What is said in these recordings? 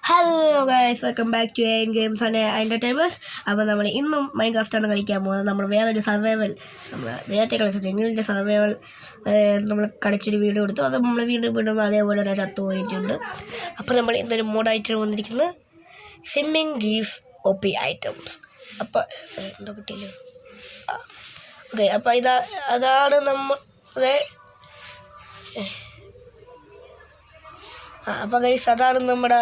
Hello guys, welcome back to N games and entertainments. അപ്പോൾ നമ്മൾ ഇന്നും മൈൻക്രാഫ്റ്റാണ് കളിക്കാൻ പോകുന്നത്. നമ്മൾ വേറൊരു സർവൈവൽ, നമ്മൾ നേരത്തെ കളിച്ച ജംഗിളിൻ്റെ സർവൈവൽ നമ്മൾ കളിച്ചൊരു വീഡിയോ എടുത്തു. അത് നമ്മൾ വീണ്ടും വീണ്ടും അതേപോലെ തന്നെ ചത്തുപോയിട്ടുണ്ട്. അപ്പോൾ നമ്മൾ ഇന്നൊരു മോഡായിട്ടാണ് വന്നിരിക്കുന്നത്. Swimming gives OP items. അപ്പോൾ എന്തോ കിട്ടിയല്ലോ. ഓക്കെ, അപ്പോൾ അതാണ് നമ്മൾ അപ്പോൾ ഗൈസ് അതാണ് നമ്മുടെ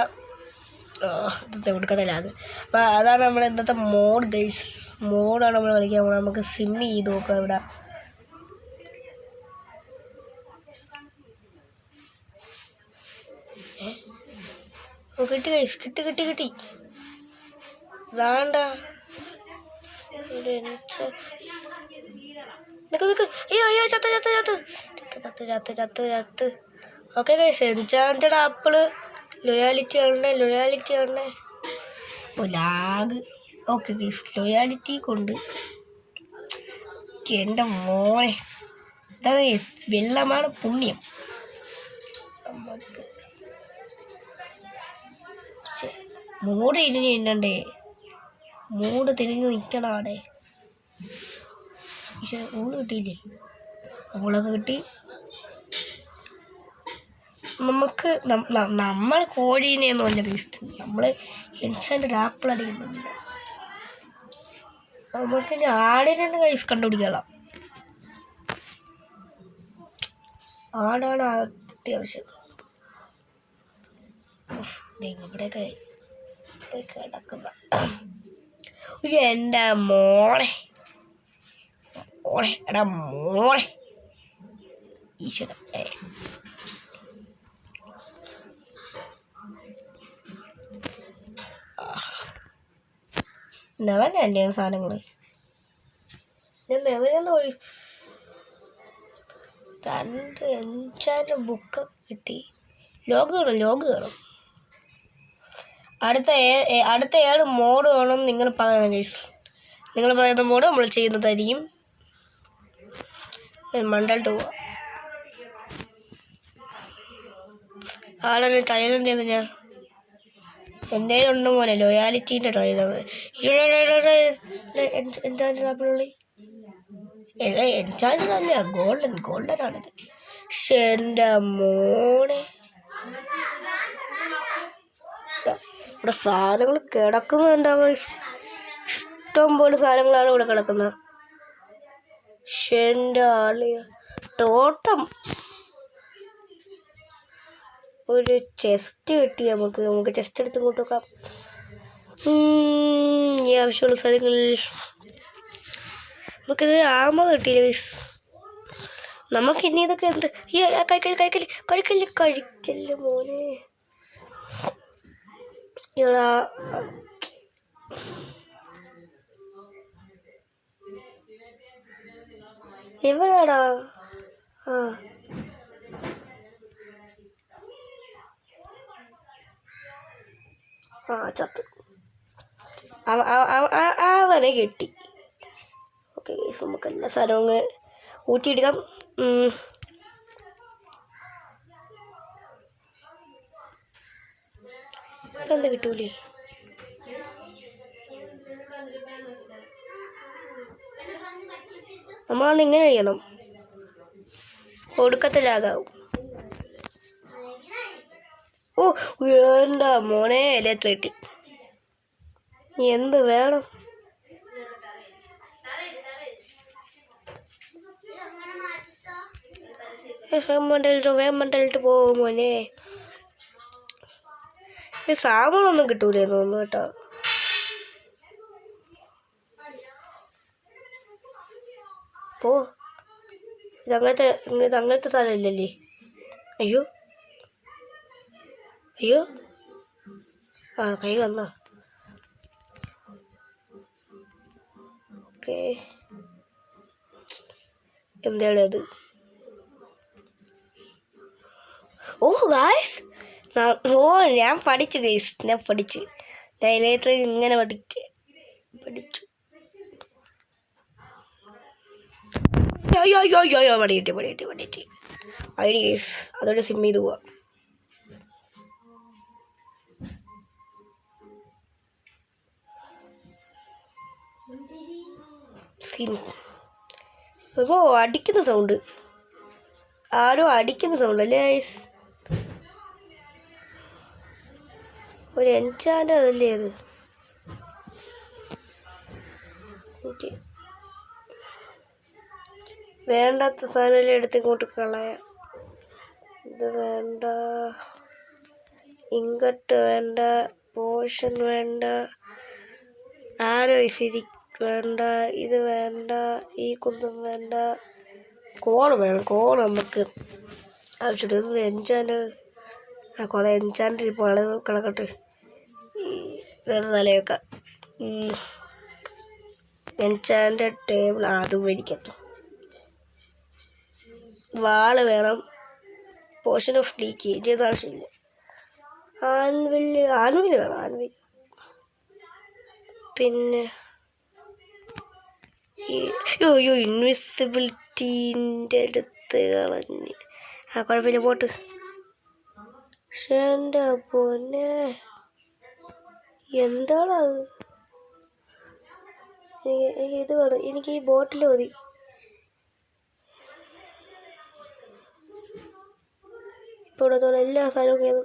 ഇന്നത്തെ കൊടുക്കത്തില്ലാതെ. അപ്പോൾ അതാണ് നമ്മുടെ ഇന്നത്തെ മോഡ് ഗൈസ്. മോഡാണ് നമ്മൾ കളിക്കാൻ പോകുന്നത്. നമുക്ക് സ്വിം ചെയ്ത് നോക്കാം. ഇവിടെ കിട്ടി ഗൈസ്, കിട്ടി വേണ്ട. അയ്യോ ചത്ത്. ഓക്കെ ഗൈസ്, എൻചാൻറ്റഡ് ആപ്പിള് ലൊയാലിറ്റി ആണ്. ലാഗ്. ഓക്കെ ഗൈസ്, ലൊയാലിറ്റി കൊണ്ട് എൻ്റെ മോനെ വെള്ളമാണ് പുണ്യം. നമുക്ക് മൂട് തിരിഞ്ഞ് തിന്നണ്ടേ, മൂട് തിരിഞ്ഞ് നിൽക്കണം അവിടെ. പക്ഷെ ഊള് കിട്ടിയില്ലേ? ഊളൊക്കെ കിട്ടി. നമുക്ക് നമ്മൾ കോഴീനെയൊന്നും അല്ല ഗൈസ്, നമ്മൾ എൻചാൻറ്റഡ് ആപ്പിൾ അടിക്കുന്നുണ്ട്. നമുക്ക് ആടിനെ ഗൈസ് കണ്ടുപിടിക്കണം. ആടാണ് അത്യാവശ്യം. ഇവിടെയൊക്കെ കിടക്കുന്ന എൻ്റെ മോളെ എടാ മോളെ ഈശ്വരം. അതന്നെ എൻ്റെ സാധനങ്ങൾ പോയി. 2 എൻചാൻറ്റ് ബുക്കൊക്കെ കിട്ടി. ലോഗ് വേണം. അടുത്ത ഏത് മോഡ് വേണം നിങ്ങൾ പറയണം ഗൈസ്. നിങ്ങൾ പറയുന്ന മോഡ് നമ്മൾ ചെയ്യുന്നതായിരിക്കും. മണ്ടലിട്ട് പോവാം. ആളെ ടൈലൻ്റ് ചെയ്ത് ഞാൻ എൻ്റെ ഉണ്ട് മോനെ ലൊയാലിറ്റീൻ്റെ ട്രെയിലർ. എൻചാൻറ്റഡ് ആപ്പിളുള്ളി എൻചാൻറ്റഡ് അല്ല, ഗോൾഡൻ ആണിത്. പക്ഷെ എൻ്റെ മോനെ ഇവിടെ സാധനങ്ങൾ കിടക്കുന്നുണ്ടാവുക. ഇഷ്ടം പോലെ സാധനങ്ങളാണ് ഇവിടെ കിടക്കുന്നത്. പക്ഷെ എൻ്റെ ആളിയ ടോട്ടം ഒരു ചെസ്റ്റ് കിട്ടി. നമുക്ക് ചെസ്റ്റ് എടുത്ത് ഇങ്ങോട്ട് വെക്കാം. ഈ ആവശ്യമുള്ള സ്ഥലങ്ങളിൽ നമുക്കിത് ആമ കിട്ടിയില്ല ഗൈസ്. നമുക്കിനി ഇതൊക്കെ എന്ത് കഴിക്കല് മോനെ. ഇവിടെ എവിടെയാടാ? ചത്ത്. അവനെ കിട്ടി. ഓക്കെ ഗൈസ്, നമുക്ക് എല്ലാ സാധനവും ഊറ്റിയെടുക്കാം. എന്താ കിട്ടൂലേ? നമ്മളാണ് ഇങ്ങനെ ചെയ്യണം. ഒടുക്കത്തിലാകാവും. ഓ എന്താ മോനെ എല്ലാം കിട്ടി. എന്ത് വേണം? വേമണ്ടലിട്ട് പോകും മോനെ. സാമ്പാറൊന്നും കിട്ടൂലേ തോന്നുന്നു കേട്ടോ. പോ, ഇതങ്ങനത്തെ സാധനം ഇല്ലല്ലേ. അയ്യോ കൈ വന്നോ. ഓക്കെ, എന്താണ് അത്? ഓ ഗായ്സ്, ഞാൻ പഠിച്ചു ഗൈസ്. ഞാൻ ഇലക്ട്രിക് ഇങ്ങനെ പഠിച്ചു. പടിയിട്ട് ഐഡി ഗൈസ്. അതോടെ സിം ചെയ്ത് പോവാം. ഇപ്പോൾ അടിക്കുന്ന സൗണ്ട്, ആരോ അടിക്കുന്ന സൗണ്ട് അല്ലേ ഗൈസ്? ഒരു എൻചാൻ്റ് അതല്ലേ അത്? ഓക്കെ, വേണ്ടാത്ത സാധനം എടുത്ത് ഇങ്ങോട്ട് കളയാം. ഇത് വേണ്ട, ഇങ്ങോട്ട് വേണ്ട, പോഷൻ വേണ്ട, ആരോ ഇസിരി വേണ്ട, ഇത് വേണ്ട, ഈ കുന്തം വേണ്ട, കോൾ വേണം. കോൾ നമുക്ക് ആവശ്യമുണ്ട്. ഇത് എൻചാൻ്റ് കുറേ എൻചാൻ്റ് ഇപ്പോൾ അളവ് കിടക്കട്ടെ. തലയൊക്കെ എൻചാൻ്റ് ടേബിൾ അതും മേടിക്കട്ടെ. വാള് വേണം, പോഷൻ ഓഫ് ലീക്കേജ് ഇത് ആവശ്യമില്ല. ആൻവില് വേണം, ആൻവിൽ. പിന്നെ അയ്യോ ഇൻവിസിബിലിറ്റീൻ്റെ അടുത്ത് കളഞ്ഞ്. കുഴപ്പമില്ല, പോട്ട്. പക്ഷേ എൻ്റെ പൊന്നെ, എന്താണത്? ഇത് വേണം, എനിക്ക് ഈ ബോട്ടിൽ മതി. ഇപ്പോൾ ഇവിടെ എല്ലാ സാധനവും ഏത്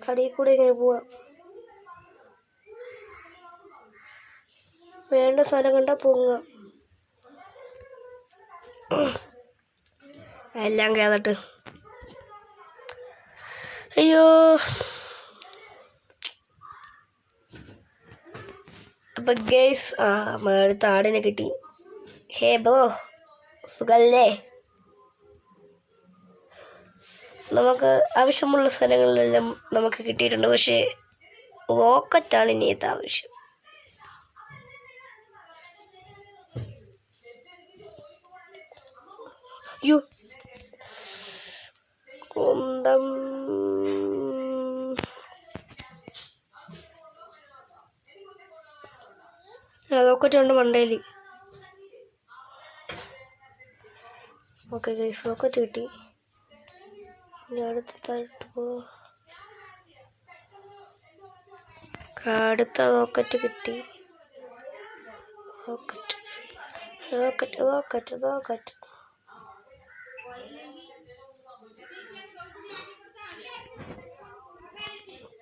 കടയിൽ കൂടെ ഇങ്ങനെ പോവാം. വേണ്ട സാധനം കണ്ടാൽ പൊങ്ങാം. എല്ലാം കേറട്ടെ. അയ്യോ, അപ്പൊ ഗൈസ് അടുത്ത ആടിനെ കിട്ടി. ഹേ ബ്രോ, സുഖല്ലേ? നമുക്ക് ആവശ്യമുള്ള സ്ഥലങ്ങളിലെല്ലാം നമുക്ക് കിട്ടിയിട്ടുണ്ട്. പക്ഷേ റോക്കറ്റാണ് ഇനി ഇത് ആവശ്യം. അയ്യോ, കുന്തം റോക്കറ്റുണ്ട് മണ്ടയിൽ. ഓക്കെ ഗൈസ്, റോക്കറ്റ് കിട്ടി. ഇനി അടുത്ത റോക്കറ്റ് കിട്ടി. റോക്കറ്റ്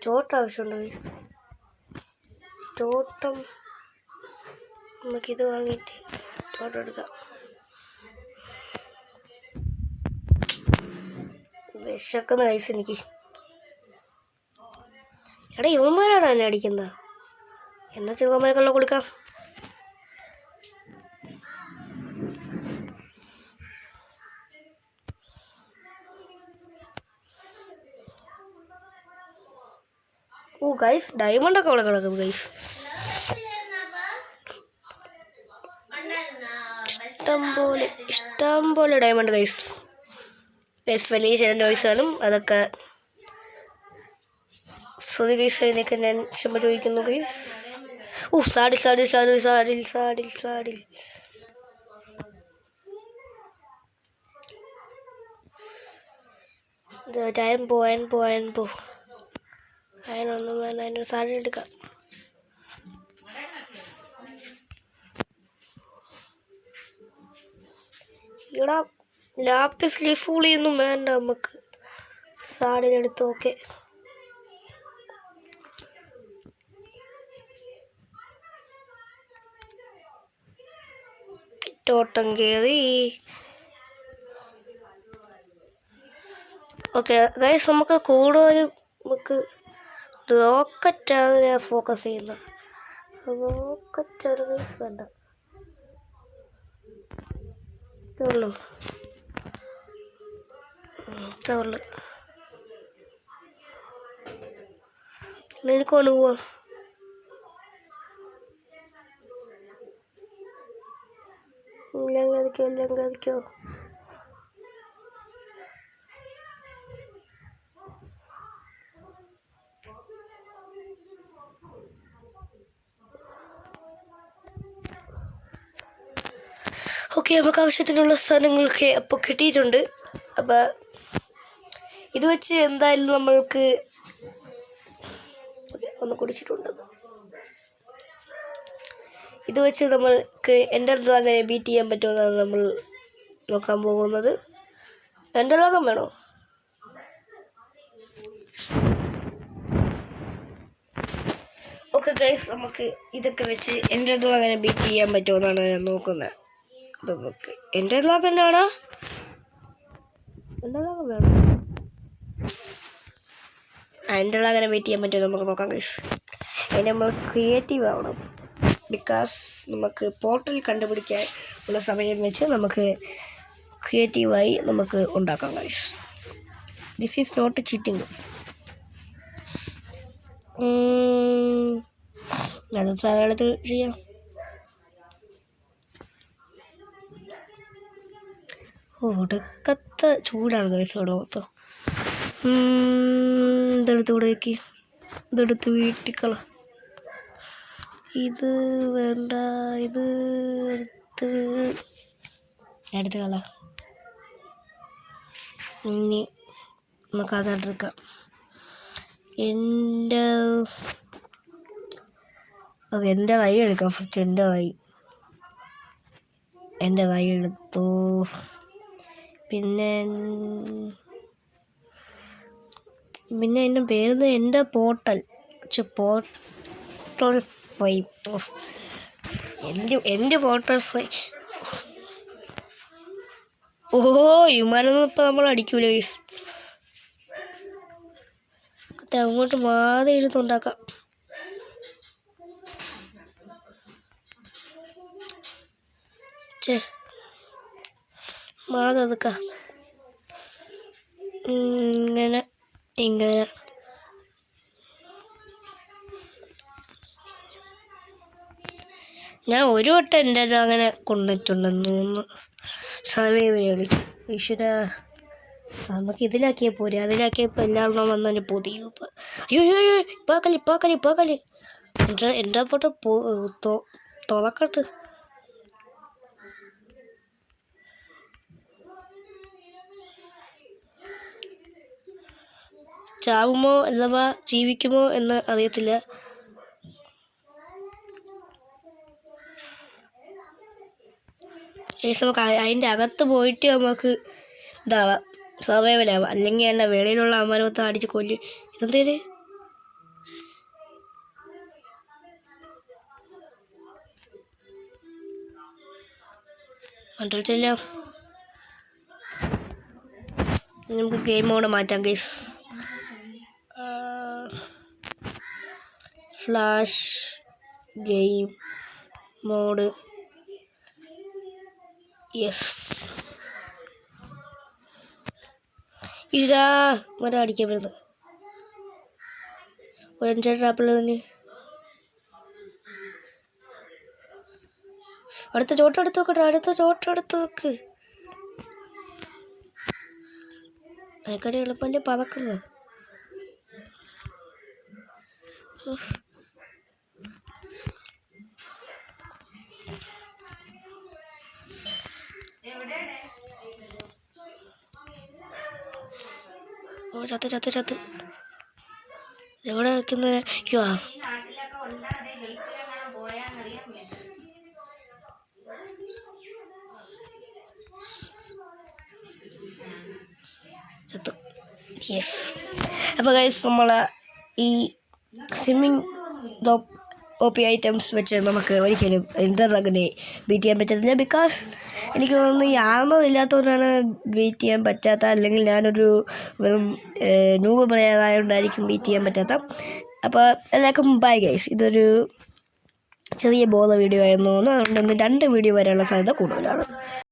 തോട്ടം ആവശ്യമുണ്ട്. തോട്ടം നമുക്കിത് വാങ്ങിയിട്ട് തോട്ടം എടുക്കാം. വിശക്കുന്ന കൈസ് എനിക്ക്. എടാ, ഇവന്മാരാണോ എന്നെ അടിക്കുന്നത്? എന്നാ ചെറുപ്പന്മാർക്കുള്ള കൊടുക്കാം. ഓ ഗൈസ്, ഡയമണ്ടൊക്കെ അവിടെ കിടക്കും ഗൈസ്. ഇഷ്ടം പോലെ ഡയമണ്ട് ഗൈസ്. വലിയ ചില നോയ്സ് കാണും, അതൊക്കെ സോറി ഗൈസ്, അതിനൊക്കെ ഞാൻ ക്ഷമ ചോദിക്കുന്നു ഗൈസ്. ഓ സാഡിൽ ടൈം പോവാൻ അതിനൊന്നും വേണം. അതിൻ്റെ സാരി എടുക്കാം. ഇവിടെ ലാപ്പിസ് ലിഫൂളിയൊന്നും വേണ്ട നമുക്ക്. സാഡിലെടുത്ത് ഓക്കെ. തോട്ടം കയറി. ഓക്കെ ഗൈസ്, നമുക്ക് കൂടുതലും റോക്കറ്റാണ് ഞാൻ ഫോക്കസ് ചെയ്യുന്നത്. റോക്കറ്റാണ് ഗൈസ് വേണ്ട. ഇതുള്ളൂ. നിനക്കൊണ്ട് പോവാം. എല്ലാം കതിക്കോ. ഓക്കെ, നമുക്ക് ആവശ്യത്തിനുള്ള സാധനങ്ങളൊക്കെ അപ്പോൾ കിട്ടിയിട്ടുണ്ട്. അപ്പോൾ ഇത് വെച്ച് എന്തായാലും നമ്മൾക്ക് ഒന്ന് കുടിച്ചിട്ടുണ്ട്. ഇത് വെച്ച് നമ്മൾക്ക് എൻ്റർ ഡ്രാഗനെ ബീറ്റ് ചെയ്യാൻ പറ്റുമെന്നാണ് നമ്മൾ നോക്കാൻ പോകുന്നത്. എൻ്റർ ഡ്രാഗൺ വേണോ? ഓക്കെ ഗൈസ്, നമുക്ക് ഇതൊക്കെ വെച്ച് എൻ്റർ ഡ്രാഗനെ ബീറ്റ് ചെയ്യാൻ പറ്റുമെന്നാണ് ഞാൻ നോക്കുന്നത്. നമുക്ക് എൻ്റർ ഡ്രാഗൺ ആണോ? എൻ്റർ ഡ്രാഗൺ വേണോ? എൻ്റർ ഡ്രാഗനെ ബീറ്റ് ചെയ്യാൻ പറ്റുമോ നമുക്ക് നോക്കാം ഗൈസ്. അതിന് നമ്മൾ ക്രിയേറ്റീവ് ആവണം. ബിക്കോസ് നമുക്ക് പോർട്ടൽ കണ്ടുപിടിക്കാൻ ഉള്ള സമയം വെച്ച് നമുക്ക് ക്രിയേറ്റീവായി നമുക്ക് ഉണ്ടാക്കാം guys. This is not cheating. അത് സാധനത്ത് ചെയ്യാം. ഒടുക്കത്തെ ചൂടാണ് ഗൈസ് ഇവിടെ മൊത്തം. ഇതെടുത്ത് ഇവിടെ വയ്ക്ക്, ഇതെടുത്ത് വീട്ടിക്കള. ഇത് വേണ്ട, ഇത് എടുത്ത് കള. ഇനി നമുക്കതെടുക്കാം. എൻ്റെ കൈ എടുക്കാം ഫസ്റ്റ്. എൻ്റെ കൈ എടുത്തു. പിന്നെ എൻ്റെ പേരെന്ന് എൻ്റെ പോർട്ടൽ ഫ്രെയിം. എൻ്റെ പോർട്ടൽ ഫ്രെയിം. വിമാനമൊന്നും ഇപ്പം നമ്മൾ അടിക്കൂല ഗൈസ്. അങ്ങോട്ട് മാറി ഇരുന്നുണ്ടാക്കാം. മാറി അതൊക്കെ ഇങ്ങനെ ഞാൻ ഒരു വട്ടം എൻ്റെ അങ്ങനെ കൊണ്ടിട്ടുണ്ടെന്ന് തോന്നുന്നു. സർവൈവലുകൾ. ഈശ്വര, നമുക്ക് ഇതിലാക്കിയാൽ പോരെ. അതിലാക്കിയപ്പോൾ എല്ലാവരും വന്നതിന് പൊതിയും. അയ്യോ ഇപ്പാക്കല് എൻ്റെ പോട്ട് തുറക്കട്ട്. ചാവുമോ അഥവാ ജീവിക്കുമോ എന്ന് അറിയത്തില്ല. നമുക്ക് അതിൻ്റെ അകത്ത് പോയിട്ട് നമുക്ക് ഇതാവാം, സർവൈവലാവാം. അല്ലെങ്കിൽ എൻ്റെ വെളിയിലുള്ള അമരത്തെ അടിച്ച് കൊല്ലും. ഇതെന്തേത്? മണ്ടടിച്ചെല്ലാം. നമുക്ക് ഗെയിം മോഡ് മാറ്റാം guys. Flash game mode. Yes. ഇതാ മരം അടിക്കാൻ വരുന്നത്. ഒരു 5 ട്രാപ്പിൽ തന്നെ. അടുത്ത ചോട്ടെടുത്ത് നോക്ക്. അതിക്കടി എളുപ്പമല്ലേ പതക്കുന്നത്. ചത്ത് എവിടെ വെക്കുന്നത്? അയ്യോ, ചത്തു. യെസ്. അപ്പോൾ ഗൈസ്, നമ്മൾ ഈ സ്വിമ്മിങ് OP ഐറ്റംസ് വെച്ച് നമുക്ക് ഒരിക്കലും എൻ്റർ ഡ്രാഗനെ ബീറ്റ് ചെയ്യാൻ പറ്റത്തില്ല. ബിക്കോസ് എനിക്ക് തോന്നുന്നു ഈ ആർമർ ഇല്ലാത്തതുകൊണ്ടാണ് ബീറ്റ് ചെയ്യാൻ പറ്റാത്ത. അല്ലെങ്കിൽ ഞാനൊരു വെറും നൂബ് പ്ലെയർ ആയതുകൊണ്ടായിരിക്കും ബീറ്റ് ചെയ്യാൻ പറ്റാത്ത. അപ്പോൾ എല്ലാവർക്കും ബൈ ഗൈസ്. ഇതൊരു ചെറിയ ബോധ വീഡിയോ ആയിരുന്നു. അതുകൊണ്ട് 2 വീഡിയോ വരാനുള്ള സാധ്യത കൂടുതലാണ്.